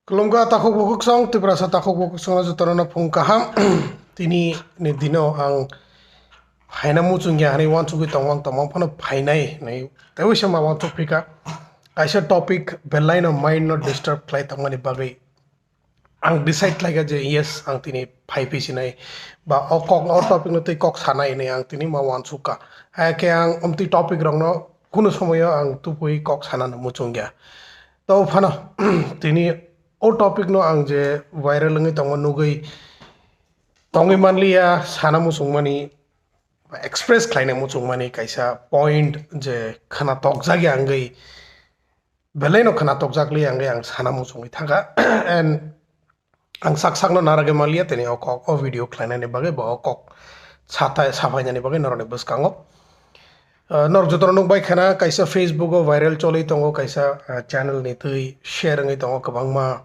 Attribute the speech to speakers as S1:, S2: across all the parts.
S1: Kelumka takuk bukuk song ti prasa takuk bukuk song aja torona pung kaham tini ni dino ang haina mucung ya hani wan chugi tongwang tomang phano phainai nei tewi sama wan topika kaisa topic belai no mind no disturb klai tongmani bagai ang decide laga je yes ang tini phai pisi nai ba o kok o topic no tei kok sanai nei ang tini ma wan chuka ha ke ang omti topic rong no kuno somoyo ang tupui kok sanan mucung ya to phano tini o topic no ang je viral ngi tong nugui tongi manliya sana musung mani express klaine musung mani kaisa point je khana tok jagi angai belai no khana tok jakli angai ang sana musung ithaga and ang sak no narage malia teni o video klaine ne bage ba kok chata safai nani bage norone buskango nor jotor nung bai khana kaisa facebook o viral choli tongo kaisa channel ni tui share ngai tongo kabangma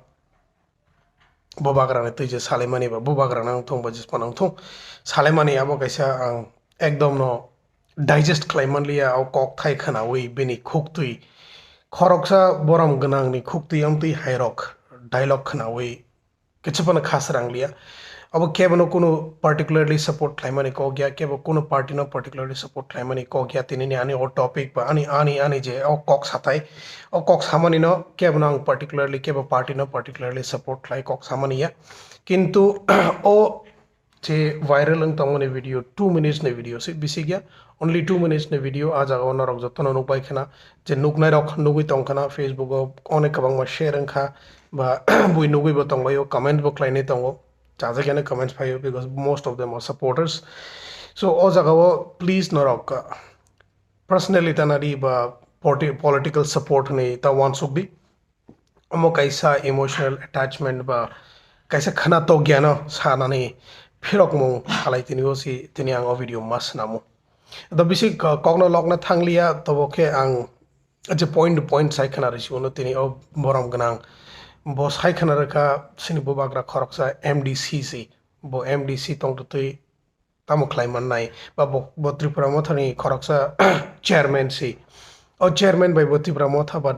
S1: Bubagra ne tui je salemani ba Bubagra nang thong ba jis panang thong salemani abo kaisa ang ekdom no digest klaiman liya au kok thai khana wi bini khuk tui khoroksa boram gnang ni khuk tui am tui hairok dialogue khana wi kichapana khas rang liya अब केवनो कुनो particularly support claimani ko gya केवो कुनो party no particularly support claimani ko gya tinini ani o topic ba ani je o kok satai o kok samani no केवनो ang particularly केवो party no particularly support clai kok samani ya किंतु o J viral ang tongone video 2 minutes ne video se bisi gya only 2 minutes ne video aja ona rok jotono nuk bai khana je nuk nai rok nugui tong khana facebook o one kabang ma share ang kha ba bui nugui bo tong bai o comment bo klai ne tongo Chaza kena comments payo because most of them are supporters. So o jagawo please norok personally tanari ba political support ne ta wan sukbi amo kaisa emotional attachment ba kaisa khana to gyana sana ne phirok mo halai tini osi tini ang video mas namu the basic kogno lokna thanglia to boke ang je point to point sai khana risi ono tini o boram ganang bo sai khana raka sini Bubagra khoroksa MDCC bo MDC tong tu tui tamo klaiman nai ba bo Tripura mothani khoroksa chairman si o chairman by bo Tripura motha ba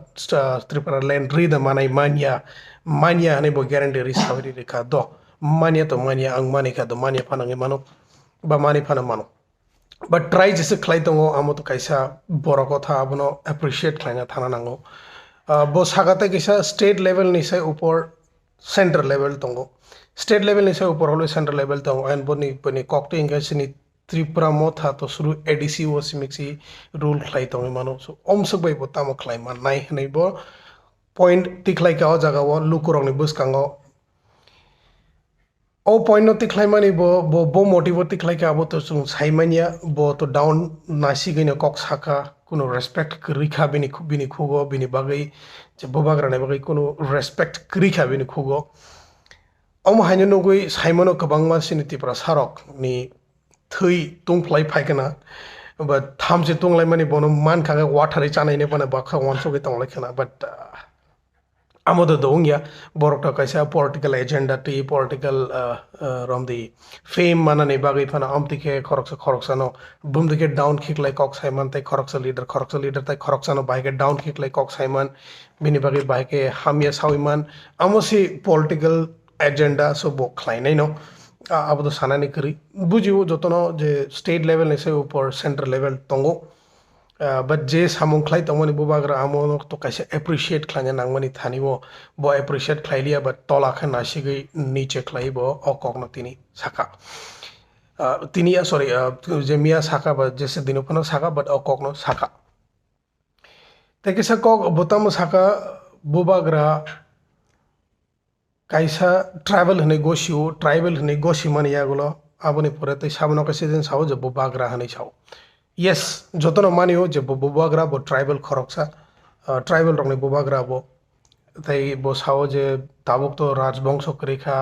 S1: Tripura land ri da manai mania ne bo guarantee ri sabri reka do mania to mania ang mani ka do mania phanangi mano ba mani phana mano but try jese khlai tongo amo to kaisa boroko tha abono appreciate khlaina thana nango bo sagate kisa state level ni sai upor center level tongo state level ni sai upor holo center level tongo and boni kokte inga sini Tripura motha to suru ADC wo simixi rule khlai tongo mano so omsuk bai bo tamo khlai man nai nei bo point tiklai ka o jaga wo lukurong ni buskango o point no tiklai mani bo motive tiklai ka abo to sung saimania bo to down nasi gine kok saka kuno respect krikha bini khugo bini bagai je Bubagra ne bagai kuno respect krikha bini khugo om haino nugui saimono kabangma siniti pra sarok ni thui tungplai phaikana but thamje tunglai mani bono man khaga water chanai ne bana bakha wanso ge tonglai khana but amodo dongya borokta kaisa political agenda ti political from the fame mana ne bagai phana amtike khoroksa no bumdike down kick like kok saiman tai khoroksa leader tai khoroksa no baike down kick like kok saiman bini bagai baike hamya sawiman amosi political agenda so bo khlai nai no abodo sanani kri bujiu jotono je state level ne se upor center level tongo but je samung khlai tongmani Bubagra amon to kaisa appreciate khlanya nangmani thani bo appreciate khlailia but tola kha nasigei niche khlai bo okok no tini saka tini sorry je mia saka ba jese dino phano saka but okok no saka tekisa kok botam saka Bubagra kaisa travel hne goshiu tribal hne goshi mani yagulo aboni pore tai sabno kaise den sao je Bubagra hne sao yes jotono manio je Bubagra bo tribal khoroksa tribal rongni Bubagra bo tai bo sao je tabuk to rajbongso krikha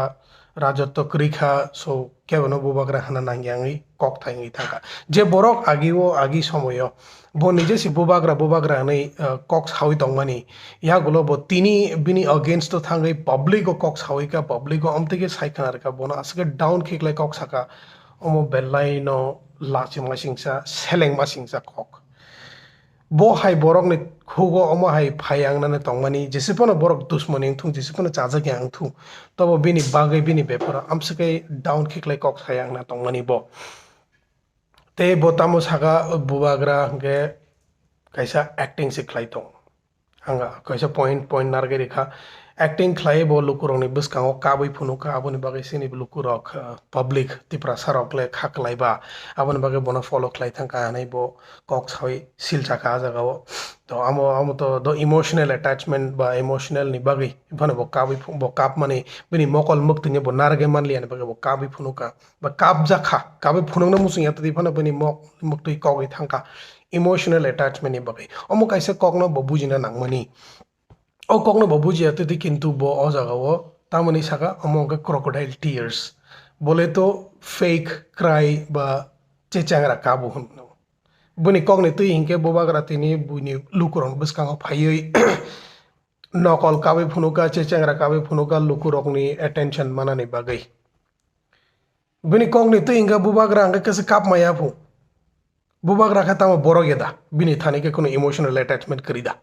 S1: rajotto krikha so kebono Bubagra hana nangyangi kok thangi thaka je borok agi somoyo bo nije si Bubagra nei kok sawi tongmani ya gulo bo tini bini against to thangai public o kok sawi ka public o amtike saikhanar ka bona asge down kick like kok saka omo belai no laching masingsa seleng masingsa kok bo hai borok ni khugo omo hai phayang na tongmani jesipano borok dushmani thung jesipano chaja gyang thu tobo bini bagai bini bepara amsakai down khiklai kok sayang na tongmani bo te bo tamo saga bubagra ge kaisa acting siklai tong anga kaisa point narge rekha acting khlai bo lukurok ni bwskango kabui phunuka aboni bagai sini lukurok public tipra sarok le khaklai ba aboni bagai bono follow khlai thangka hanai bo kok sawi silchaka jagao to amo to do emotional attachment ba emotional ni bagai bano bo kabui bo kap mani bini mokol muktini bo narge manli ani bagai bo kabui phunuka ba kap jakha kabui phunungna musung yatadi bano bini mok muktui kogi thangka emotional attachment ni bagai omo kaisa kokno bo bujina nangmani o kokno bo buji atadi kintu bo o jagao tamani saka omo ga crocodile tears bole to fake cry ba chechangra kabu hunno buni kokni tui hinke bubagra tini buni lukurong bwskango phaioi nokol kabai phunuka chechangra kabai phunuka lukurokni attention manani bagai buni kokni tui hinka bubagra angka kase kap maya phu bubagra kha tamo borok yeda bini thani ke kono emotional attachment krida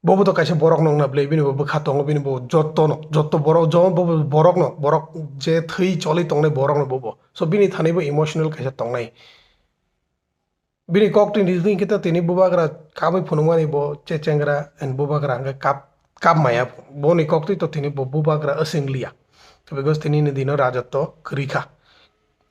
S1: bobo to kaisa borok nong na blei bini bo khatongo bini bo jotto borok jon bobo borok no borok je thui choli tongne borok no bobo so bini thani bo emotional kaisa tongnai bini kok tin rizing kita tini bubagra kabai phunungmani bo chechengra and bubagra anga kap maya boni kok to tini bo bubagra asinglia because tini ni dino rajatto krikha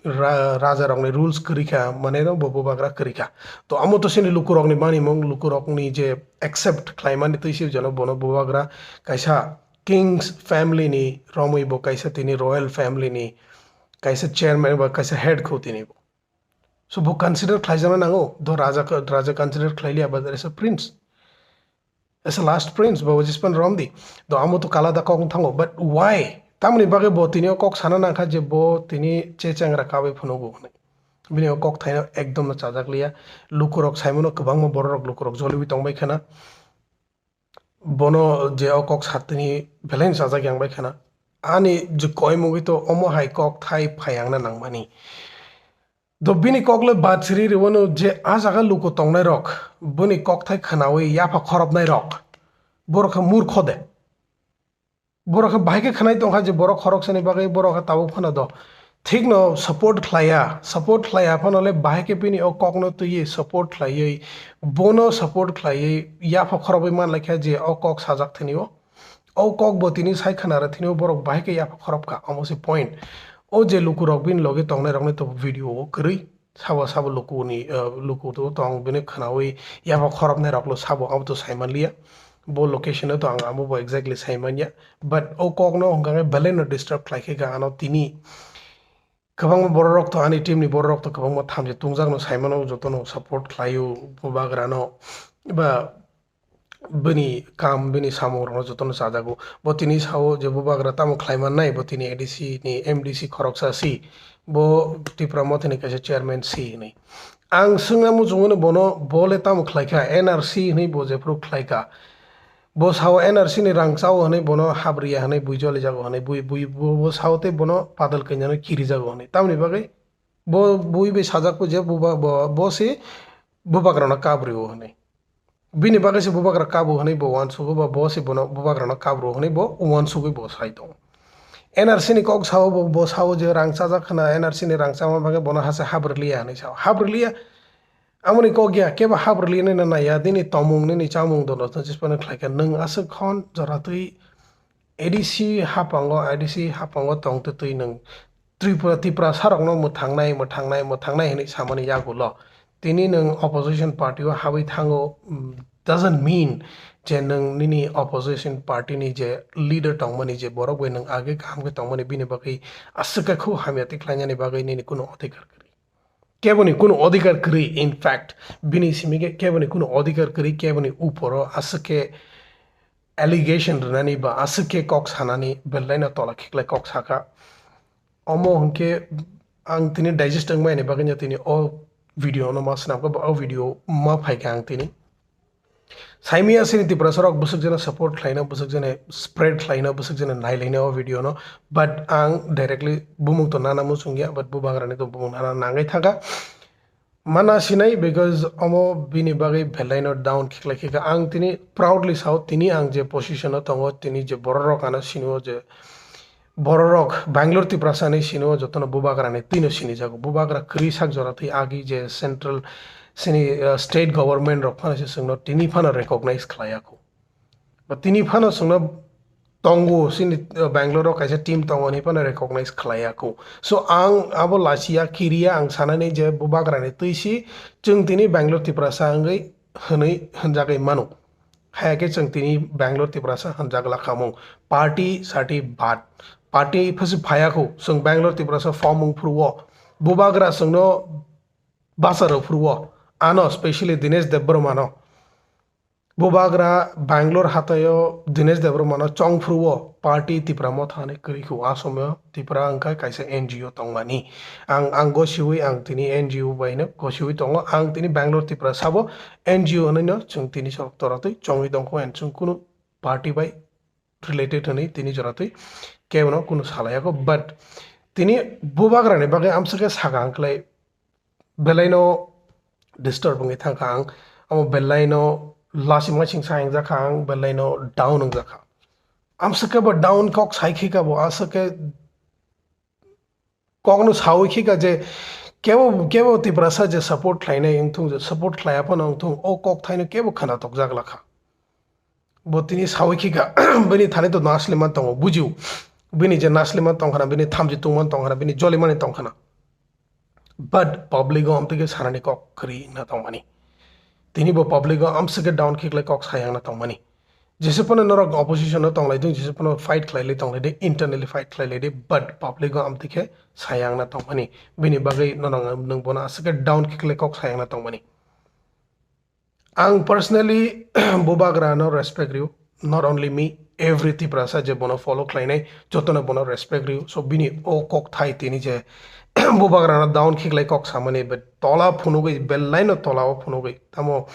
S1: raja rokni rules krikha mane no bo bubagra krikha to amo to sini lukurok ni mani mong lukurok ni je accept claimani tuisi jano bono bubagra kaisa kings family ni romui bo kaisa tini royal family ni kaisa chairman ba kaisa head kho tini bo so bo consider khlaijana nango do raja consider khlailia but there is a prince as a last prince bo jispan romdi do amo to kala da kong thango but why tamni bage bo tini kok sana na kha je bo tini chechangra kabai phunogo bini kok thaina ekdom na chajakliya lukurok saimono kwbangma borok lukurok jolibi tongbai khana bono je kok satni belen chajak yang bai khana ani je koimugi to omo hai kok thai phayang na nangmani do bini kokle batsiri riwono je ajaga luko tongnai rok bini kok thai khanawi yafa khorobnai rok borokha murkho de borokha bahike khanai tongkha je borok khorok sani bagai borokha tabu phana do ठीक no support khlaya phanole bahike bini o kokno tuyi support khlaioi bono support khlaioi yafa khorobai man lakha je o kok sajak thinio o kok botini sai khana ra thinio borok bahike yafa khorobka amosi point o je lukurok bin logi tongnai rokni to video o krui sabo lukuni luku to tong bini khanawi yafa khorobnai roklo sabo am to saimanliya bo location to ang amo bo exactly saimanya but o kokno hongga balen disturb khlaike ga ano tini kabang borok to ani team ni borok to kabang thamje tungjak no saimano jotono support khlaio bubagra no ba bini kam bini samor no jotono sajago botini sao je bubagra tamo khlaiman nai botini adc ni mdc khoroksa si bo tipra mothini kaise chairman si ni ang sungnamu jungone bono bole tamo khlaika nrc ni bo je pro khlaika bo sao nrc ni rang chao hane bono habriya hane buijoli jago hane bo sao te bono padal kenyano kiri jago hane tamni bagai bui be sajak ko je bo se bubagra na kabrio hane bini bagai se bubagra kabu hane bo wan sugo bo se bono bubagra na kabro hane bo wan sugo bo sai dong nrc ni kok sao bo sao je rang chajak khana nrc ni rang chama bagai bono hase habrliya hane sao habrliya amoni ko gya keba habrli ne na ya dini tomung ne ni chamung do no chispana khlaika nang asa khon jaratui adc hapango tongte tui nang tripura sarok no muthangnai hini samani yagulo tini nang opposition party o habi thango doesn't mean je nang nini opposition party ni je leader tongmani je borok bai nang age kam ke tongmani bini bagai asaka khu hamyati khlanyani bagai nini kuno adhikar কেবনি কোনো অধিকার করি in fact বিনি সিমিকে কেবনি কোনো অধিকার করি কেবনি উপরো আসকে allegation রনানি বা আসকে cock সানানি বেলাইনা তলা খিকলাই cock সাকা অমো হংকে আং তিনি ডাইজেস্ট আংমাইনি বাগিnya তিনি ও video no mas nam ko o video ma phaika ang তিনি saimia sini ti prasarok busuk jena support khlaina busuk jena spread khlaina busuk jena nailaina o video no but ang directly bumung to nana musungya but bubagra ni to bumung nana nangai thaka Mana sinai because amo bini bagai belaino down kikla ang tini proudly sao tini ang je position o tongo tini je borok ana sinio je borok Bangalore ti prasani sinio jotono Bubagra ne tino sini jago Bubagra krisak jorati agi je central sini state government rok phana singno tini phana recognize khlayaku but tini phana singno tongo sini Bangalore kaisa team tongo ni phana recognize khlayaku so ang abo lasia kiria ang sanane je Bubagra ne tuisi chung tini Bangalore ti prasangai hanai hanjagai mano hayake chung tini Bangalore ti prasa hanjagla khamung party sati bat party phasi phayako sung Bangalore ti prasa formung pruwo Bubagra sungno basaro pruwo ano especially Dinesh Debromano Bubagra Bangalore hatayo Dinesh Debromano chong pruwo party tipramo thane kriku asomyo tipra angkai kaisa NGO tongmani ang gosiwi ang tini NGO baina gosiwi tongo ang tini Bangalore tipra sabo NGO nino chung tini sok toratoi chongi dongko en chung kunu party bai related honi tini joratoi kebno kunu salayako but tini Bubagra ne bagai amsake sagangklai belaino disturb ngi thangkang amo belaino lasi maching sang jakang belaino down ng jakang amsake ba down kok saikhi ka bo asake kokno sawi ka je kebo ti prasa je support laina ingthung je support laya pa nong thung o kok thaino kebo khana tok jakla kha bo tini sawi ka bani thane to nasle man tong bujiu bini je nasle man tong khana bini thamji tung man tong khana bini joli man tong khana but public go amte ke sarani kok khri na tong mani tini bo public go amsake down kick like kok sayang na tong mani jese pano norok opposition no tong lai dung jese pano fight klai le tong lai de internally fight klai le de but public go amte ke sayang na tong mani bini bagai nonong nung bona asake down kick like kok sayang na tong mani ang personally Bubagra no respect you not only me everything prasa je bono follow klai nai jotona bono respect you so bini o kok thai tini je Bubagra na down kick like kok samane but tola phunugai bellai no tola phunugai tamo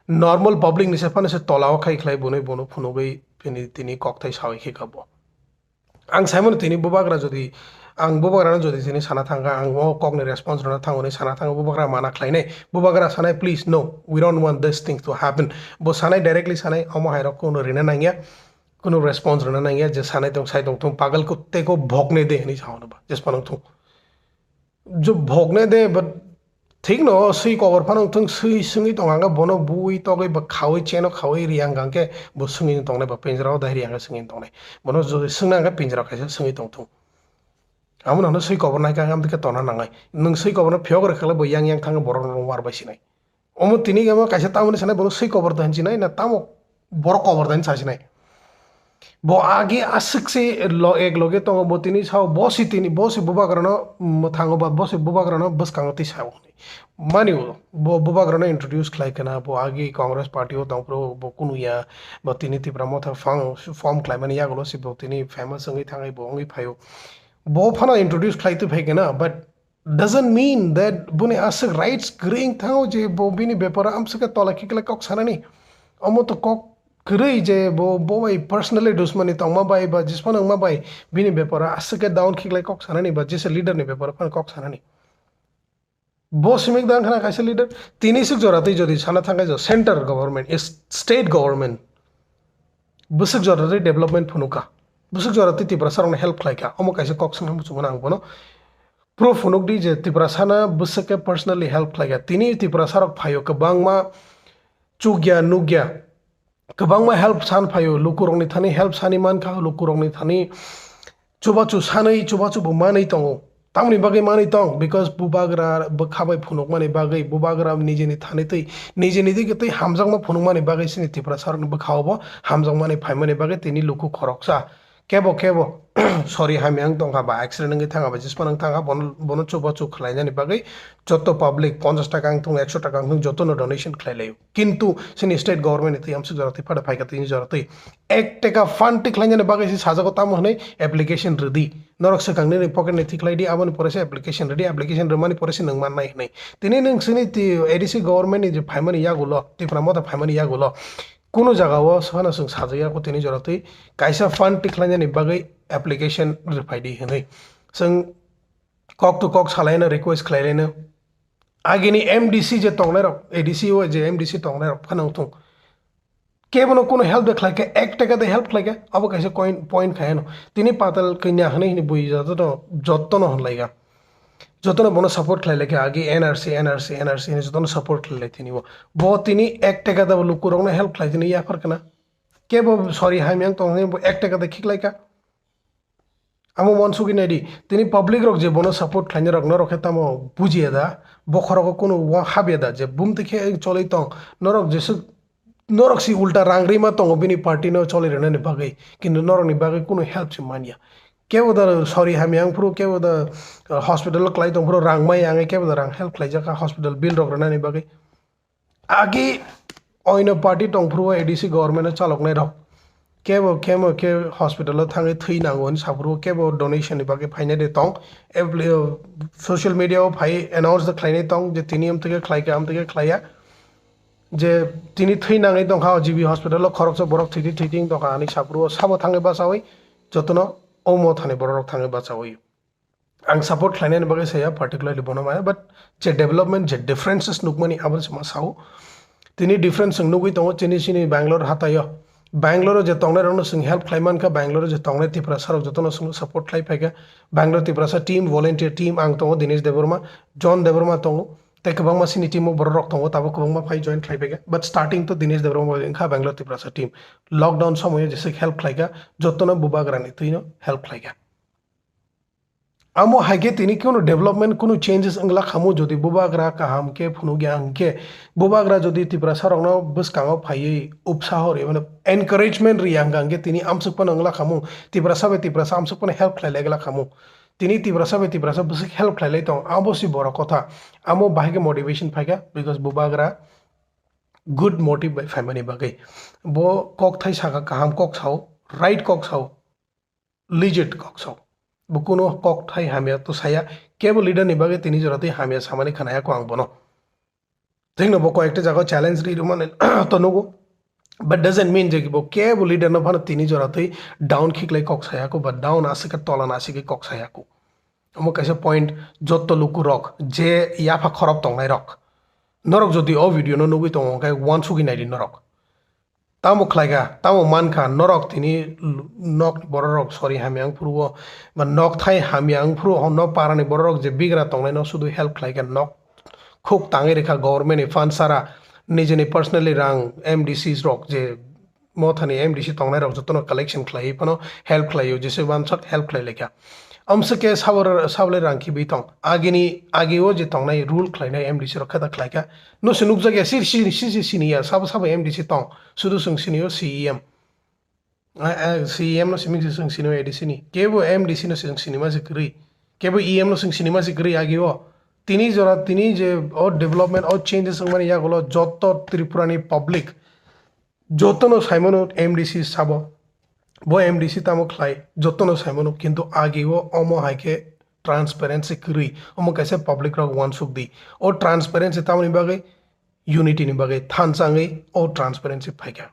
S1: normal public ni sepan se tola khai khlai bonoi bono phunugai tini kok thai sawi khi kabo ang simon tini Bubagra jodi ang Bubagra na jodi tini sana thanga ang o kok ni response na thangone sana thanga Bubagra mana khlai nei Bubagra sanai please no we don't want this thing to happen bo sanai directly sanai omo hairo kono rina nangya kono response rina nangya je sanai tong sai tong pagal kutte ko भोगने दे नहीं चाहो ना जिस पर तुम जो भोगने दे but ठीक नो सही कवर फानो तुम सही संगी तो आंगा बोनो बुई तो गई बखावे चेनो खावे रियांग गांके बो संगी तो ने पिंजरा दा रियांग संगी तो ने बोनो जो संगा का पिंजरा कैसे संगी तो तुम आमु ननो सही कवर नाय का आम दिके तो ना नांगाय नों सही कवर फियोग रखला बो यांग यांग थांग बोरो नो वार बासिनाय ओमो तिनी गामा कैसे तामने सने बोनो सही कवर दहनसिनाय ना तामो बोरो कवर दहन सासिनाय bo agi asik si lo ek loge to bo tini sao bosi Bubagra no thango ba bosi Bubagra no bas kangati sao mani bo Bubagra no introduce klai kana bo agi Congress party ho tong pro bo kunu ya bo tini ti pramotha form klai mani ya golo si bo tini famous ngi thangai bo ngi phayo bo phana introduce klai tu phai kana but doesn't mean that bune asik rights green thango je bo bini bepara amsaka tola kikla kok sanani amo to kok kiri je bo bai personally dushmani tong ma bai ba jispan ma bai bini bepara asake down kick like kok sanani ba jise leader ni bepara pan kok sanani bo simik dan khana kaisa leader tini sik jorati jodi sana thangai jo center government is state government busuk jorati development phunuka busuk jorati ti prasarong help khlaika omo kaisa kok sanam chumana ang bono proof phunuk di je ti prasana busake personally help khlaika tini ti prasarok phayo ka bangma chugya nugya kabangma help san phayo lukurong ni thani help sani man kha lukurong ni thani chuba chu sanai chuba chu bu manai tong tamni bagai manai tong because Bubagra bakhabai phunok mani bagai Bubagra nije ni thani tei nije ni dige tei hamjang ma phunok mani bagai sini tipra sar ni bakhawo hamjang mani phai mani bagai tini luku khoroksa kebo sorry hamyang tong ha ba accident ngi thanga ba jispan thanga bono chuba chu khlaina ni bagai joto public 50 টাকা tung 100 টাকা tung joto no donation khlailayo kintu sini state government ti amsu jarati phada phai ka tin jarati 1 টাকা fund ti khlaina ni bagai si sajago tam hne application ready norok se kangni pocket ni thiklai di amani porese application ready application remani porese nang man nai hnai tini nang sini ti adc government ni je phaimani ya gulo ti pramota phaimani ya gulo kuno jaga wo sana sung sajaya ko tini jarati kaisa fund ti khlaina ni bagai application refaidi hnai sung kok to kok salaina request khlailena agini MDC je tongnai rok ADC o je MDC tongnai rok phanang thung kebono kono help de khlaike ek taka de help khlaike abo kaise coin point khaeno tini patal kanya hne ni bui jato to jotto no honlaiga jotono bono support khlai leke agi NRC ni jotono support khlai tini bo tini ek taka da lukurong na help khlai tini ya farkana kebo sorry hamyang tongnai bo ek taka da khiklaika amo monsugi nedi tini public rok je bono support khlaini rok norok tamo bujieda bokhoro ko kono wa habeda je bum tikhe cholai tong norok jesu norok si ulta rangri ma tong bini party no choli rena ni bagai kintu norok ni bagai kono help chi mania kebo da sorry hamyang puru kebo da hospital klai tong puru rang mai ange kebo da rang help klai jaka hospital bill rok rena ni bagai agi oina party tong puru ADC government no chalok nai rok kebo ke hospital thangai thui nangon sabru kebo donation ni bage phaine de tong social media o phai announce the khlaine tong je tini am থেকে khlai ka am থেকে khlaya je tini thui nangai tong ha GB hospital lo khorok so borok thiti thiting to ka ani sabru sabo thangai basawi jotono omo thane borok thangai basawi ang support khlaine ni bage saya particularly bonoma but je development je differences nukmani abal sama sau tini difference nugui tong chini chini Bangalore hatayo Bangalore je tongne rono sing help claimant ka Bangalore je tongne tiprasa rok jotono sing support claim phaika Bangalore tiprasa team volunteer team ang tongo Dinesh Deborma John Deborma tongo te kabang ma sini team bor rok tongo tabo kabang ma phai join claim phaika but starting to Dinesh Deborma kha Bangalore tiprasa team lockdown samoy je se help khlaika jotono Bubagra ni tuino help khlaika amo haige tini kono development kono changes angla khamu jodi Bubagra ka hamke phunu gyangke Bubagra jodi tipra sarongno buskango phai upsahor মানে encouragement riyangange tini amsukpan angla khamu tipra sa amsukpan help khlailegla khamu tini tipra sa bus help khlailai tong abosi boro kotha amo bahige motivation phaiga because Bubagra good motive by family bagai bo kok thai saka kaham kok sau right kok sau legit kok sau bukuno kok thai hamia to saya kebo leader ni bage tini jorate hamia samani khanaya ko ang bono thing no bo ko ekta jago challenge ri man to nogo but doesn't mean je bo kebo leader no bhana tini jorate down kick lai kok saya ko but down asika tolan asika kok saya ko amo kaisa point jotto luku rok je yafa khorop tong nai rok norok jodi o video no nugui tong kai one sugi nai norok tamo khlaiga tamo manka norok tini nok bororok sorry hamyang purwo ma nok thai hamyang puru no parani bororok je bigra tonglai no sudu help khlaiga nok khuk tangi rekha government ni fund sara nijeni personally rang MDCs rok je mothani MDC tonglai rok jotono collection khlai pano help khlaio jese wan shot help khlai lekha amsake sabale rangki bitong ageo je tongnai rule khlainai MDC rok khata khlaika no sunuk jage senior sab MDC tong sudu sung senior CEM no simik sung senior ADC ni kebo MDC no sung cinema sikri kebo EM no sung cinema sikri ageo tini je or development or changes mani ya golo jotto Tripurani public jotono saimono MDC sabo bo MDC tamo khlai jotono saimono kintu ageo omo haike transparency kri omo kaise public rok one suk di o transparency tamni bagai unity ni bagai thansangai o transparency phaika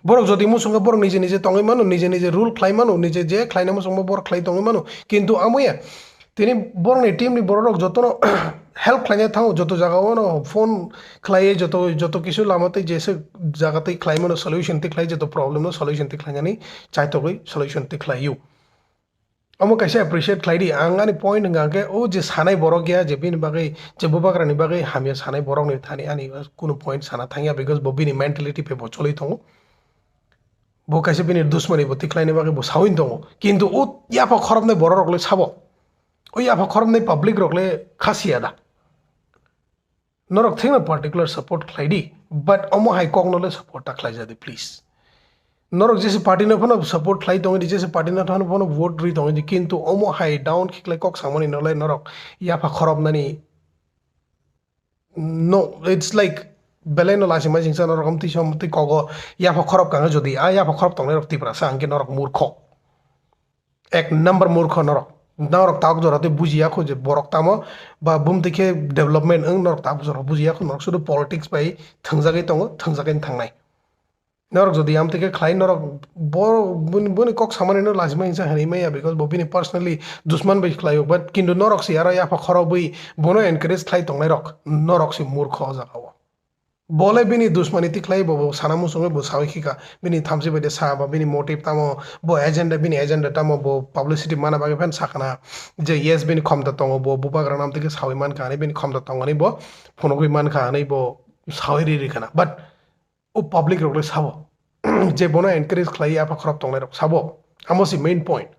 S1: borok jodi musunga borok nije tongai mano nije rule khlai mano nije je khlaina musunga borok khlai tongai mano kintu amoya tini borok ni team ni borok jotono help khlaina thang joto jaga ono phone khlai joto kisu lamate jese jagate khlai mano solution ti khlai joto problem no solution ti khlai ni chaito goi solution ti khlai yu amo kaise appreciate khlai di angani point ngake o je sanai borok ya je bin bagai je Bubagra ni bagai hamia sanai borok ni thani ani kuno point sana thangya because bobini mentality pe bocholoi thongo bo kaise bini dushmani bo ti khlai ni bagai bo sawin thongo kintu o yafa khorop nai borok le sabo o yafa khorop nai public rok le khasiya da norok thing particular support khlaidi but omo hai kognole support ta khlai jadi please norok jese party na phano support khlai tongi jese party na phano vote ri tongi kintu omo hai down khiklai kok samani nolai norok yafa khorob nani no it's like beleno lasi majing sa norok amti somti kogo yafa khorob kanga jodi a yafa khorob tongai rok tipra sa angke norok murkho ek number murkho norok norok tak jorate bujiya kho je borok tamo ba bum dikhe development ang norok tak jorate bujiya kho norok sudu politics bai thangjagai tongo thangjagai thangnai Norok jodi am teke khlai norok bor buni kok samane no lazima insa hani maya because bobini personally dusman bai khlaio but kindu norok si ara ya pa khoro bui bono encourage khlai tongnai rok norok si murkho jagao bole bini dusmani ti khlai bo sanamu songe bo sawi khika bini thamsi bade sa ba bini motive tamo bo agenda tamo bo publicity mana bage fan sakana je yes bini khomta tongo bo bubagra nam teke sawi man ka bini khomta tongo ni bo phonogui man ka ni bo sawi ri kana but o public rok sabo je bono encourage khlai apa khorop tongnai rok sabo amosi main point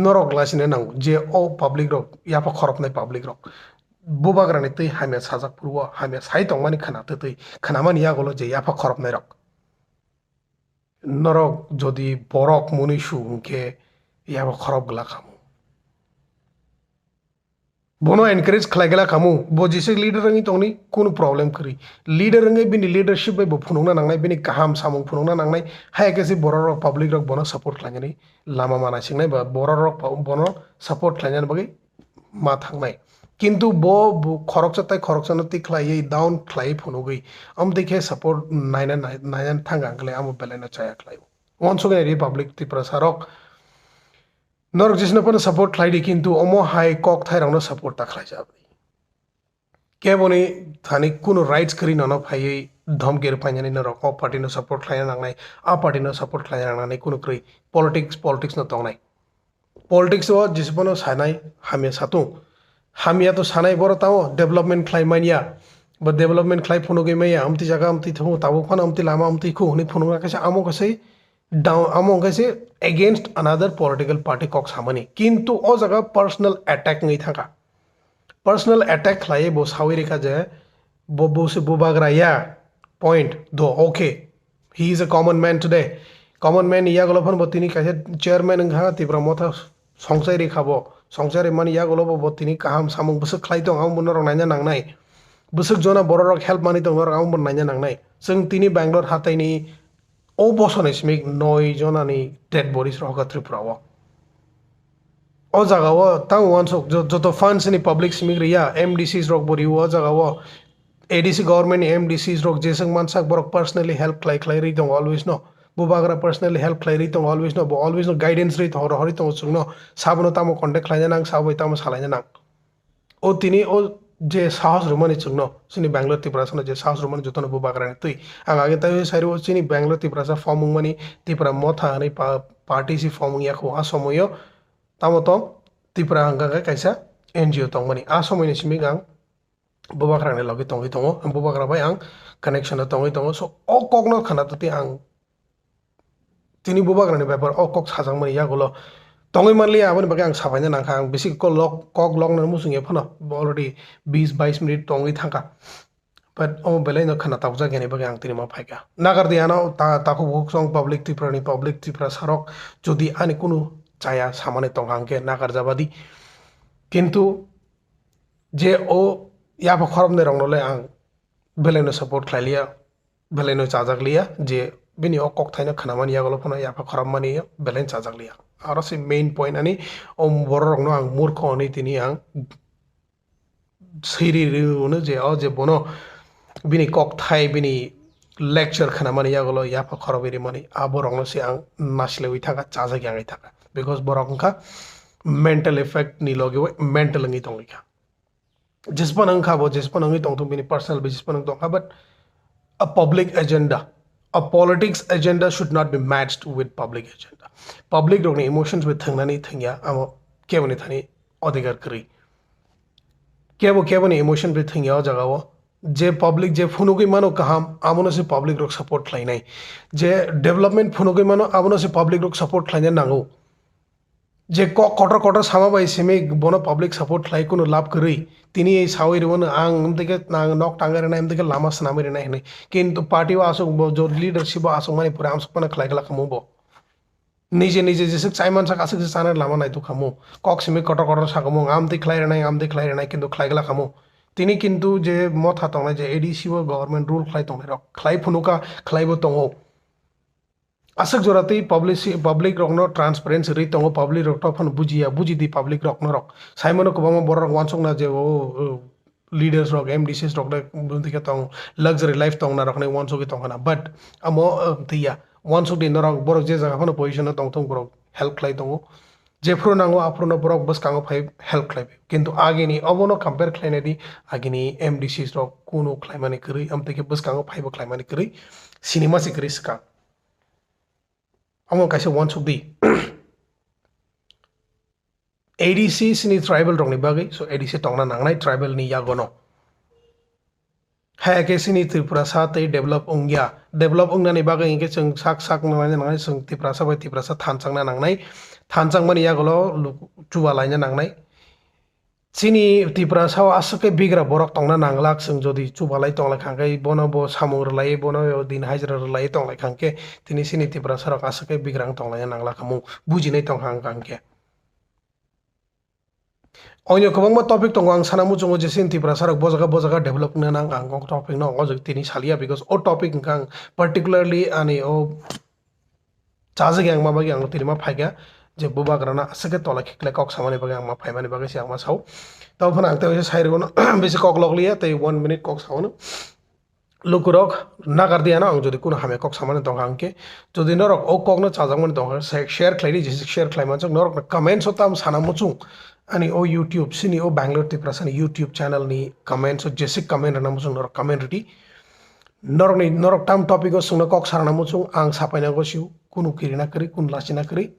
S1: norok lasine nang je o public rok yapa khorop nai public rok bubagra ni tei hamya sajak purwa hamya sai tongmani khana tei khana mani yagolo je yapa khorop nai rok norok jodi borok munishu unke yapa khorop gla kham bono encourage khlaigala kamu bo jise leader rangi tongni kono problem kri leader rangi bini leadership bai bo phunungna nangnai bini kaham samung phunungna nangnai hai kesi borok public rok bono support khlainani lama mana singnai ba borok bono support khlainani bagi ma thangnai কিন্তু bo khoroksa tai khoroksa no ti khlai down khlai phunugui am dekhe support naina thanga angle am belena chaya khlai once again republic ti prasarok norok jisna pano support khlaidi কিন্তু omo hai kok thai rangno support ta khlai jab ke boni thani kuno rights kri nono phai धमकेर फाइनानि नरक a party no support खायना नांनाय आ party no support खायना नांनाय कुनु cry politics न तंगनाय politics ओ जिसपनो सानाय हामिया सातु हामिया तो सानाय बर ताओ डेवलपमेंट खायमानिया बा डेवलपमेंट खाय फुनो गैमाया अमति जागा अमति थौ ताबो फन अमति लामा अमति खु हनि फुनो कासे आमो कासे डाउन आमो कासे अगेंस्ट अनदर पॉलिटिकल पार्टी कक सामनि किंतु ओ जागा पर्सनल अटैक नै थाका पर्सनल अटैक खाय बो सावि रेखा जे बो से बुबाग्रा या point do okay he is a common man today common man ya golo phon botini kaise chairman ngha tibra motha songsai re khabo songsai re mani ya golo botini kaham samung busuk khlai tong am bunor naina nangnai busuk jona borok help mani tong nor am bun naina nangnai sing tini bangalore hatai ni o bosone smik 9 jona ni dead bodies Rwkha tripura o jaga o tang wan sok joto funds ni public smik ria mdcs rok bori o jaga o ADC government MDCs rok jesang mansak borok personally help klai ri tong always no bubagra personally help klai ri tong always no bo always no guidance ri thor hori tong sungno sabno tamo contact klai nang sabai tamo salai nang o tini o je sahas rumani chungno sini bangalore tipra sona je sahas rumani jotono bubagra ni tui ang age tai sari o sini bangalore tipra sa formung mani tipra motha ani party si formung ya ko asomoyo tamo to tipra anga kaisa NGO tong mani asomoy ni simigang bubagra ne logi tongo ang bubagra bai ang connection na tongo so o kok no khana tati ang tini bubagra ne paper o kok sajang mani ya golo tongi manli abani bagi ang sabaina nang khang bisi ko kok log na musung e phano already 20-22 minute tongi thaka but o belai no khana tawja gene bagi ang tini ma phaika nagar diana ta ko buk song public tipra sarok jodi ani kunu chaya samane tongang ke nagar jabadi কিন্তু যে ও याबो खरब ने रंगले आं Baleno support खालिया Baleno चाजाक लिया जे बिनि अकक थाइना खानामानि यागलो फना याबो खरब मानि बेलेन चाजाक लिया आरो से मेन पॉइंट अनि ओ बर रंगनो आं मूर्ख अनि तिनि आं सैरि रिउनो जे बनो बिनि कक थाइ बिनि लेक्चर खानामानि यागलो याबो खरब एरि मानि आबो रंगनो से आं नासलेवि थाका चाजाक यांगै थाका बिकॉज बरकंखा मेंटल इफेक्ट नि लगे मेंटल नgi तंगिखा जिसपन अंग खाबो जिसपन अंगी तंग बिनी पर्सनल बेसिस पर तंग but a public agenda a politics agenda should not be matched with public agenda public rogni emotions with thangnani thangya amo keboni thani अधिकार kri keboni emotion with thangya jaga wo J public जे फुनुगै मानो कहम आमनो से public रोक support लाइनाय जे development फुनुगै मानो आमनो से public रोक support लाइनाय नांगौ जे cutter सामा bye सेमे बनो पब्लिक सपोर्ट लाइ कुनो लाभ करै तिनी ए सावै रवन आं उमदेके नक टांगारे ना उमदेके लामा सनामे रे ना हने किंतु पार्टी वा आसो जो लीडरशिप आसो माने पुरा आमसो पना खलाइगला खमो निजे जेसे चाइमान सा कासे साना लामा नाय तो खमो कक सेमे कटर सागमो आमदे खलाइरे ना किंतु खलाइगला खमो तिनी किंतु जे मथा तंगना जे एडीसी वो गवर्नमेंट रूल खलाइ तंगने रक खलाइ फुनुका खलाइबो तंगो असक जोराते पब्लिक रकनो ट्रांसपेरेंसी रि तंगो पब्लिक रक फन बुझी दी पब्लिक रकनो रक साइमनो को बम बर रक वानसंग ना जे ओ leaders rok MDCs rok de bunti ke tong luxury life tong na rok ne one so ke tong kana but amo tiya one so din rok borok je jaga kono position na tong tong borok help klai tongo jefro nango afro no borok bas kango phai help klai kintu age ni obono compare klai na di age ni MDCs rok kuno klai mani kri amte ke bas kango phai bo klai mani kri cinema si kri ska amo kaise one so di ADC sini tribal rong ni bagai so ADC tongna nangnai tribal ni yagono hai ke sini Tripura sa tei develop ongna ni bagai inge chung sak nangnai chung Tripura sa bai Tripura sa thansang na nangnai thansang mani yagolo chuwa laina nangnai sini Tripura sa asake bigra borok tongna nanglak chung jodi chuwa lai tongla khangkai bono bo samur lai bono din hajra lai tongla khangke tini sini Tripura sa rok asake bigrang tongla nangla khamu bujinai tong khangke Onyo kabangma topic tongo ang sanamu chungo jesin Tripura sarok bojaga develop na nang ang topic no ojo tini salia because o topic ang particularly ani o chajagi ang mabagi ang tini ma phaiga je Bubagra na asake tola khikle kok samani bagi ang ma phaimani bagi si ang ma sau taw phana ang te sairo no besi kok lokliya te 1 minute kok sau no lukurok nagar dia na ang jodi kuno hame kok samani tong angke jodi norok o kok no chajangmani tong share khlaini je share khlaiman chung norok na comment sotam sanamu chung ani o YouTube sini o Bangalore Tripura sani YouTube channel ni comment so jesi comment na musung norok comment riti norok tam topic o sungna kok sarana musung ang sapaina go siu kunu kirina kri kun lasina kri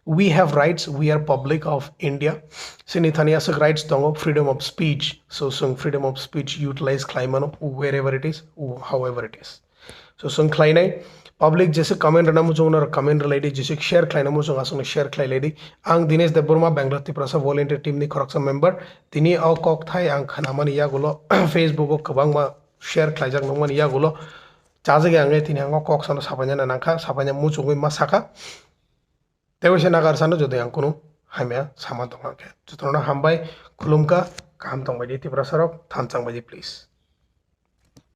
S1: we have rights we are public of India sini thania suk rights tongo freedom of speech so sung freedom of speech utilize claimano wherever it is however it is so sung clainai public jese comment na musung na comment related jese share claina musung asung share clai lady ang Dinesh Deborma Bangalore Tripura sa volunteer team ni correction member tini au kok thai ang khanamani ya gulo Facebook o kabang ma share claijak nongmani ya gulo chajage ange tini ang kok sana sapanya na nangkha sapanya musung ma saka tewese nagar sano jodi ang kuno hamya sama tonga ke jutrona hambai khulumka kam tongbai Tripura sarok thanchang bai please